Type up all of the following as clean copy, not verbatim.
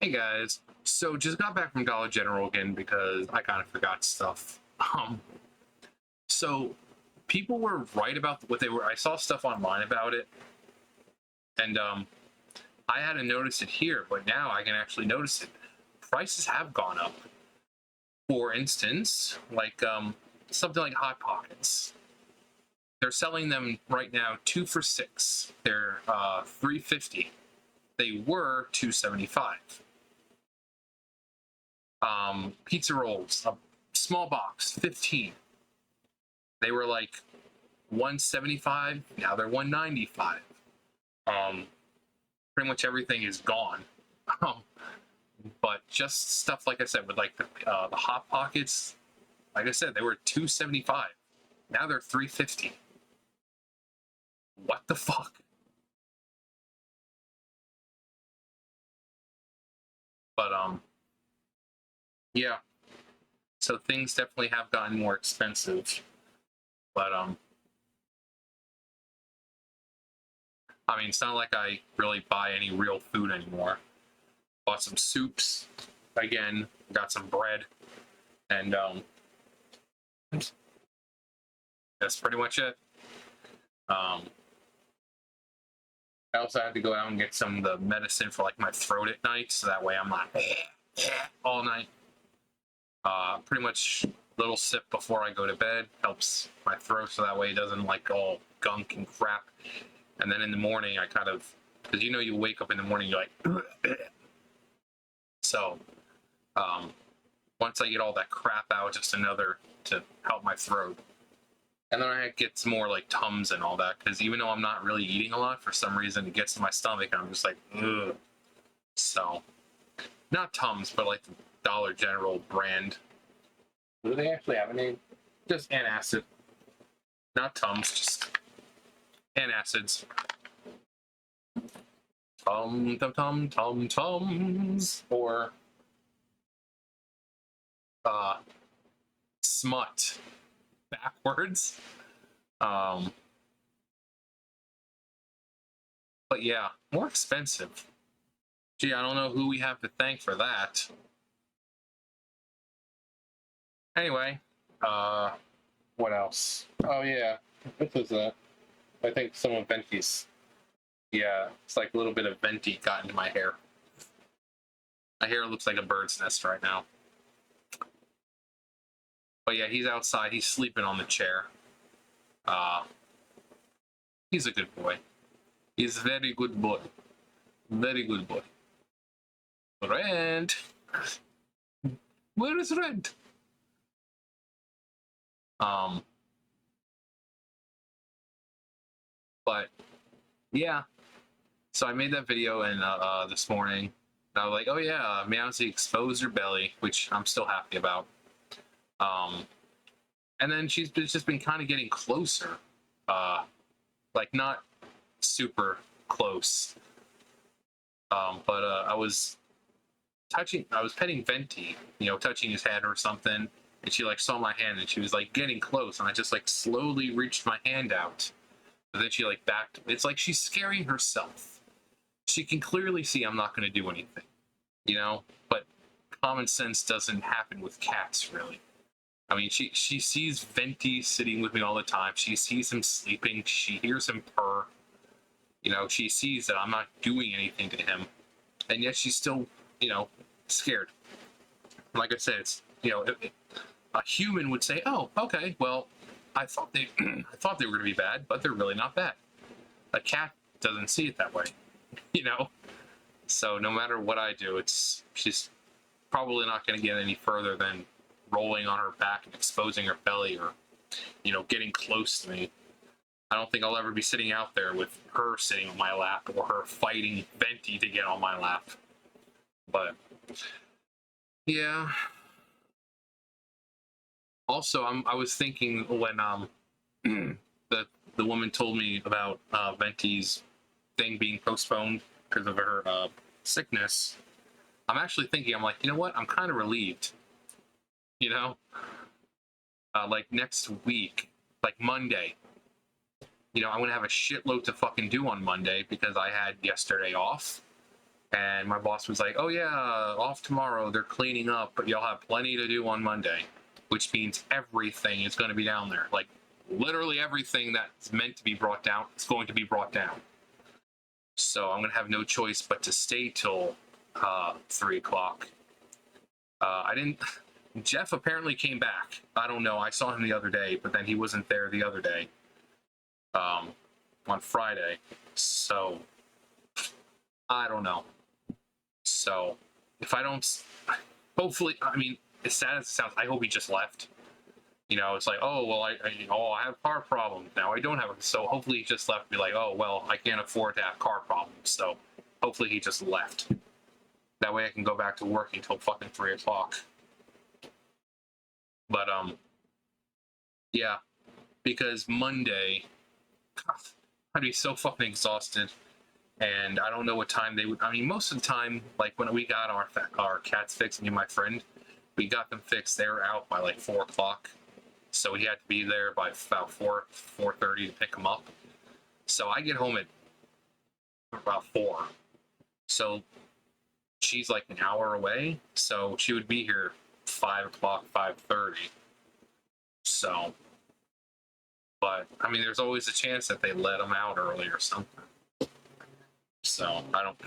Hey guys, so just got back from Dollar General again because I kind of forgot stuff. So people were right about what they were. I saw stuff online about it, and I hadn't noticed it here, but now I can actually notice it. Prices have gone up. For instance, like something like Hot Pockets. They're selling them right now 2 for $6. They're 3.50. They were 2.75. Pizza rolls, a small box, 15. They were like 175. Now they're 195. Um, Pretty much everything is gone. Um, but just stuff like I said with like the hot pockets. Like I said, they were 275. Now they're 350. What the fuck? But yeah. So things definitely have gotten more expensive. But I mean, it's not like I really buy any real food anymore. Bought some soups again. Got some bread, and that's pretty much it. Um, I also had to go out and get some of the medicine for like my throat at night, so that way I'm not all night. Pretty much little sip before I go to bed helps my throat, so that way it doesn't like all gunk and crap. And then in the morning, I kind of, because you wake up in the morning, you're like, so once I get all that crap out, just another to help my throat. And then I get some more like Tums and all that, because even though I'm not really eating a lot, for some reason it gets to my stomach and I'm just like, ugh. So, not Tums, but like the Dollar General brand. Do they actually have a name? Just antacid. Not Tums, just antacids. Tums. Or uh, Smut. Backwards. Um, but yeah, more expensive. Gee, I don't know who we have to thank for that. Anyway, uh, what else? Oh yeah, this is I think some of Venti's. Yeah, it's like a little bit of Venti got into my hair. My hair looks like a bird's nest right now. But yeah, he's outside. He's sleeping on the chair. Uh, he's a good boy. He's a very good boy. Very good boy. Rent. Where is Rent? Um, but yeah. So I made that video and this morning. And I was like, oh yeah, Meowsy exposed her belly, which I'm still happy about. Um, and then she's just been kind of getting closer, like not super close. But I was petting Venti, touching his head or something, and she like saw my hand and she was like getting close, and I just like slowly reached my hand out, but then she like backed. It's like she's scaring herself. She can clearly see I'm not going to do anything, but common sense doesn't happen with cats really. I mean, she sees Venti sitting with me all the time. She sees him sleeping. She hears him purr. She sees that I'm not doing anything to him, and yet she's still, scared. Like I said, it's a human would say, "Oh, okay, well, I thought they, I thought they were going to be bad, but they're really not bad." A cat doesn't see it that way, you know. So no matter what I do, she's probably not going to get any further than rolling on her back and exposing her belly, or getting close to me. I don't think I'll ever be sitting out there with her sitting on my lap or her fighting Venti to get on my lap. But yeah. Also, I was thinking when the woman told me about Venti's thing being postponed because of her sickness. I'm actually thinking, I'm like, you know what? I'm kind of relieved. You know, like next week, like Monday. I'm gonna have a shitload to fucking do on Monday because I had yesterday off. And my boss was like, "Oh yeah, off tomorrow. They're cleaning up, but you'll have plenty to do on Monday," which means everything is going to be down there. Like literally everything that's meant to be brought down is going to be brought down. So I'm going to have no choice but to stay till 3 o'clock. I didn't. Jeff apparently came back. I don't know. I saw him the other day, but then he wasn't there the other day. On Friday. So I don't know. So if I don't, hopefully, I mean, as sad as it sounds, I hope he just left. You know, it's like, oh well, I have car problems now. I don't have it, so hopefully he just left. Be like, oh well, I can't afford to have car problems, so hopefully he just left. That way I can go back to work until fucking 3 o'clock. But yeah, because Monday, I'd be so fucking exhausted, and I don't know what time they would. I mean, most of the time, like when we got our cats fixed, me and my friend, we got them fixed. They were out by like 4 o'clock, so we had to be there by about 4:30 to pick them up. So I get home at about 4. So she's like an hour away, so she would be here 5 o'clock, 5:30. So, but I mean, there's always a chance that they let them out early or something. So I don't.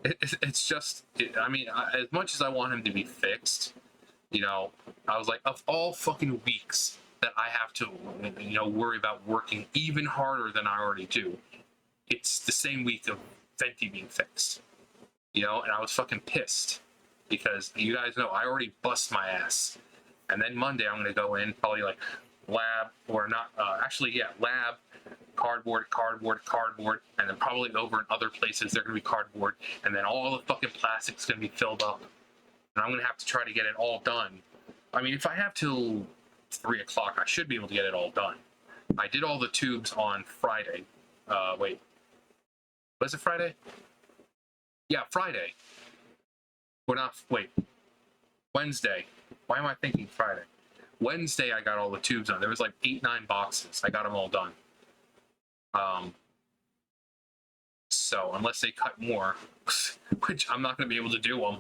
It's just. I mean, as much as I want him to be fixed, you know, I was like, of all fucking weeks that I have to, you know, worry about working even harder than I already do, it's the same week of Venti being fixed. You know, and I was fucking pissed because you guys know I already bust my ass, and then Monday I'm gonna go in probably like lab or not. Actually, yeah, lab, cardboard, and then probably over in other places they're gonna be cardboard, and then all the fucking plastic's gonna be filled up, and I'm gonna have to try to get it all done. I mean, if I have till 3 o'clock, I should be able to get it all done. I did all the tubes on Friday. Wait, was it Friday? Yeah, Friday. Or not, wait, Wednesday. Why am I thinking Friday? Wednesday, I got all the tubes on. There was like 8-9 boxes. I got them all done. So unless they cut more, which I'm not going to be able to do them,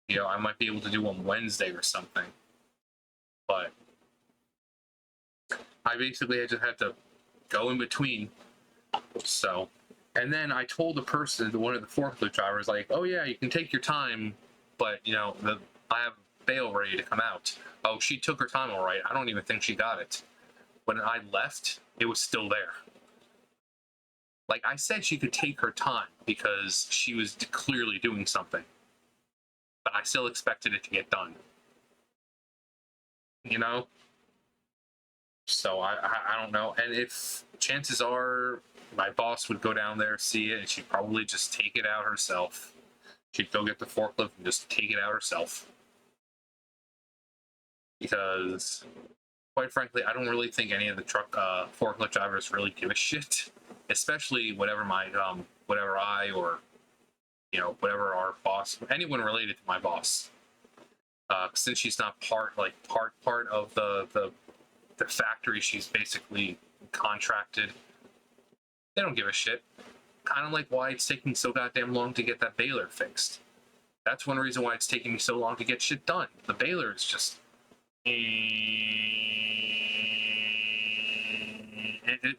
you know, I might be able to do them Wednesday or something. But I basically just had to go in between. So, and then I told the person, one of the forklift drivers, like, oh yeah, you can take your time, but you know, I have bail ready to come out. Oh, she took her time all right. I don't even think she got it. When I left, it was still there. Like I said, she could take her time because she was clearly doing something, but I still expected it to get done. You know? So I don't know. And if chances are my boss would go down there, see it, and she'd probably just take it out herself. She'd go get the forklift and just take it out herself. Because, quite frankly, I don't really think any of the forklift drivers really give a shit. Especially whatever I or, you know, whatever our boss, anyone related to my boss. Since she's not part of the factory, she's basically contracted. They don't give a shit. Kind of like why it's taking so goddamn long to get that baler fixed. That's one reason why it's taking me so long to get shit done. The baler is just...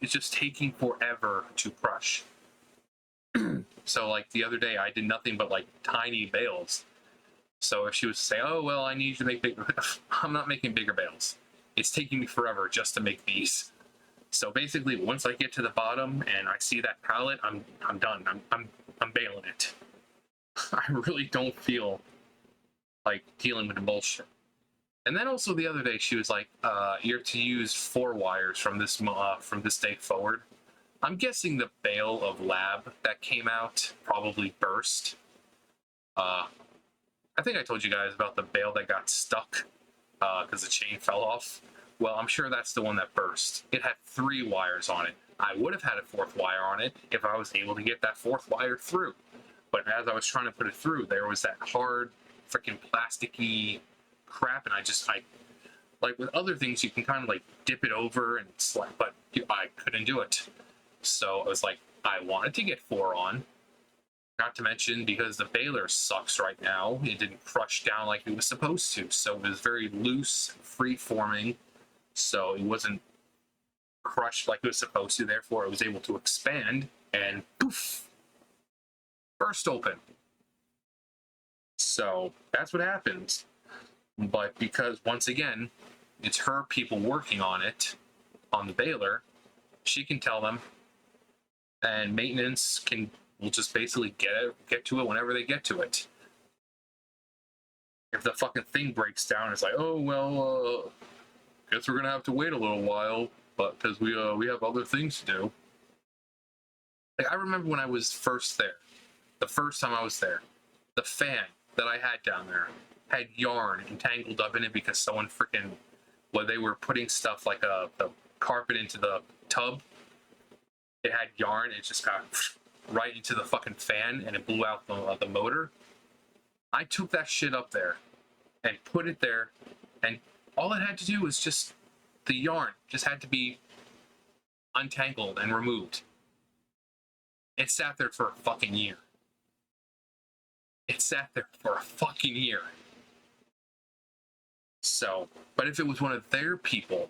It's just taking forever to crush. So like the other day I did nothing but like tiny bales. So if she was to say, oh well, I need you to make big, I'm not making bigger bales. It's taking me forever just to make these. So basically once I get to the bottom and I see that pallet, I'm done. I'm bailing it. I really don't feel like dealing with the bullshit. And then also the other day she was like, you're to use 4 wires from this day forward. I'm guessing the bale of lab that came out probably burst. I think I told you guys about the bale that got stuck because the chain fell off. Well, I'm sure that's the one that burst. It had 3 wires on it. I would have had a 4th wire on it if I was able to get that 4th wire through. But as I was trying to put it through, there was that hard, freaking plasticky crap, and I like with other things you can kind of like dip it over and slap, but I couldn't do it. So I was like, I wanted to get 4 on, Not to mention, because the baler sucks right now, it didn't crush down like it was supposed to. So it was very loose, free forming. So it wasn't crushed like it was supposed to. Therefore, it was able to expand and poof, burst open. So that's what happens. But because, once again, it's her people working on it, on the baler, she can tell them, and maintenance will just basically get to it whenever they get to it. If the fucking thing breaks down, it's like, oh well, guess we're gonna have to wait a little while, but because we have other things to do. Like, I remember when I was first there, the first time I was there, the fan that I had down there had yarn entangled up in it because someone freaking, when they were putting stuff like the carpet into the tub, it had yarn. It just got right into the fucking fan and it blew out the motor. I took that shit up there and put it there, and all it had to do was just, the yarn just had to be untangled and removed. It sat there for a fucking year. It sat there for a fucking year. So, but if it was one of their people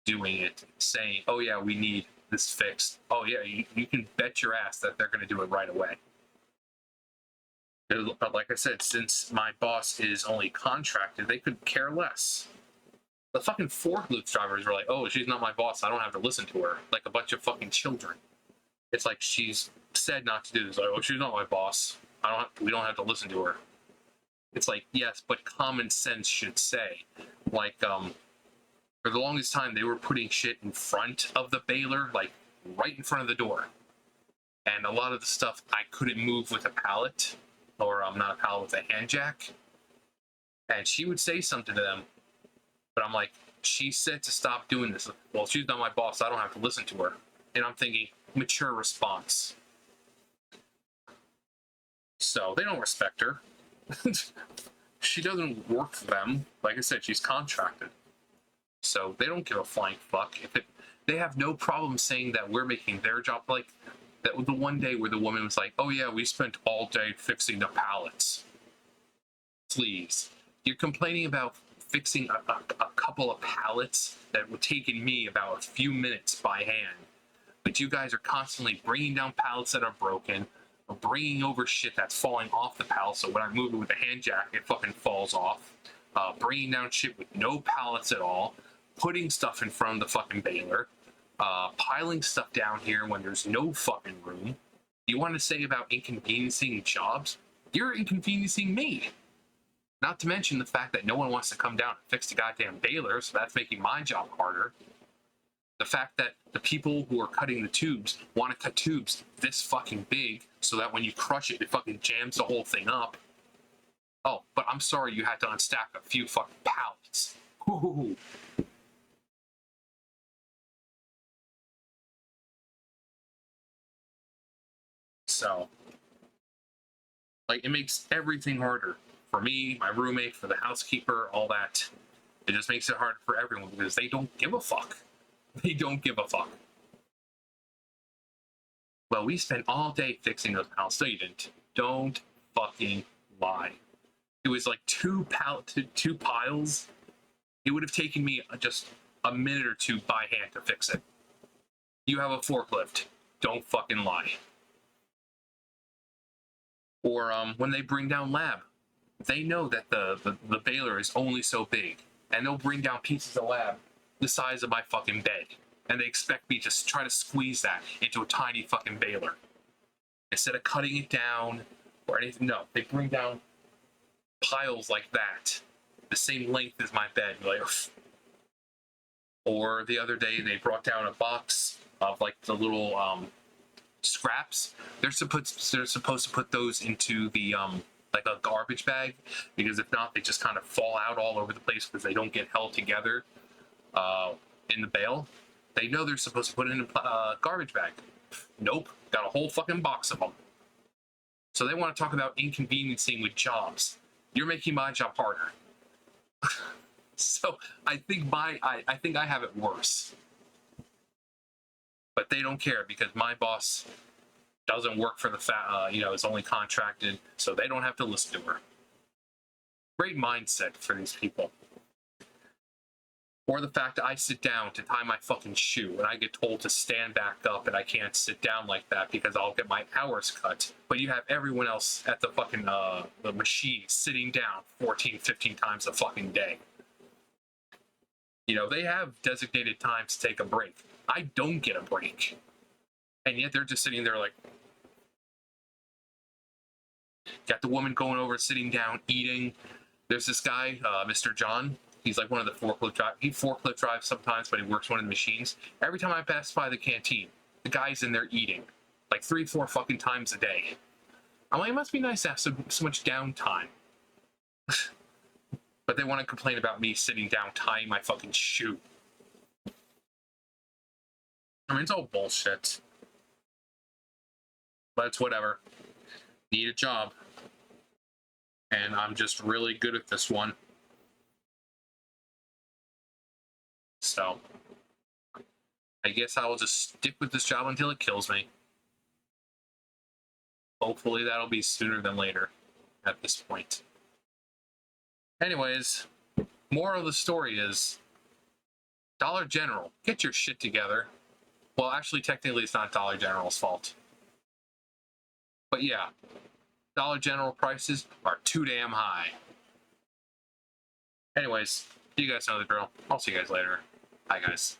doing it, saying, oh yeah, we need this fixed, oh yeah, you can bet your ass that they're going to do it right away. But like I said, since my boss is only contracted, they could care less. The fucking forklift drivers were like, oh, she's not my boss, I don't have to listen to her. Like a bunch of fucking children. It's like, she's said not to do this. Like, oh, she's not my boss, we don't have to listen to her. It's like, yes, but common sense should say, like, for the longest time, they were putting shit in front of the baler, like right in front of the door. And a lot of the stuff I couldn't move with a pallet, or not a pallet, with a hand jack. And she would say something to them, but I'm like, she said to stop doing this. Well, she's not my boss, I don't have to listen to her. And I'm thinking, mature response. So they don't respect her. She doesn't work for them. Like I said, she's contracted. So they don't give a flying fuck. They have no problem saying that we're making their job. Like that, the one day where the woman was like, oh yeah, we spent all day fixing the pallets. Please. You're complaining about fixing a couple of pallets that would taken me about a few minutes by hand. But you guys are constantly bringing down pallets that are broken, or bringing over shit that's falling off the pallet, so when I move it with a hand jack, it fucking falls off. Bringing down shit with no pallets at all, putting stuff in front of the fucking baler, piling stuff down here when there's no fucking room. You want to say about inconveniencing jobs? You're inconveniencing me. Not to mention the fact that no one wants to come down and fix the goddamn baler, so that's making my job harder. The fact that the people who are cutting the tubes want to cut tubes this fucking big so that when you crush it, it fucking jams the whole thing up. Oh, but I'm sorry you had to unstack a few fucking pallets. Ooh. So, like, it makes everything harder. For me, my roommate, for the housekeeper, all that. It just makes it hard for everyone because they don't give a fuck. They don't give a fuck. Well, we spent all day fixing those pallets. No, you didn't. Don't fucking lie. It was like two piles. It would have taken me just a minute or two by hand to fix it. You have a forklift. Don't fucking lie. Or when they bring down lab, they know that the baler is only so big, and they'll bring down pieces of lab the size of my fucking bed, and they expect me to try to squeeze that into a tiny fucking baler instead of cutting it down or anything. No, they bring down piles like that, the same length as my bed. Like, or the other day they brought down a box of like the little scraps. They're supposed to put those into the like a garbage bag, because if not, they just kind of fall out all over the place because they don't get held together in the bale. They know they're supposed to put it in a garbage bag. Nope, got a whole fucking box of them. So they want to talk about inconveniencing with jobs. You're making my job harder. So I think I think I have it worse. But they don't care because my boss doesn't work for the is only contracted, so they don't have to listen to her. Great mindset for these people. Or the fact that I sit down to tie my fucking shoe and I get told to stand back up and I can't sit down like that because I'll get my hours cut. But you have everyone else at the fucking the machine sitting down 14, 15 times a fucking day. They have designated times to take a break. I don't get a break. And yet they're just sitting there like, got the woman going over, sitting down, eating. There's this guy, Mr. John. He's like one of the forklift drivers. He forklift drives sometimes, but he works one of the machines. Every time I pass by the canteen, the guy's in there eating. Like 3-4 fucking times a day. I'm like, it must be nice to have so much downtime. But they want to complain about me sitting down tying my fucking shoe. I mean, it's all bullshit. But it's whatever. Need a job. And I'm just really good at this one. So, I guess I will just stick with this job until it kills me. Hopefully that'll be sooner than later at this point. Anyways, moral of the story is Dollar General, get your shit together. Well, actually, technically, it's not Dollar General's fault. But yeah, Dollar General prices are too damn high. Anyways, you guys know the drill. I'll see you guys later. Bye, guys.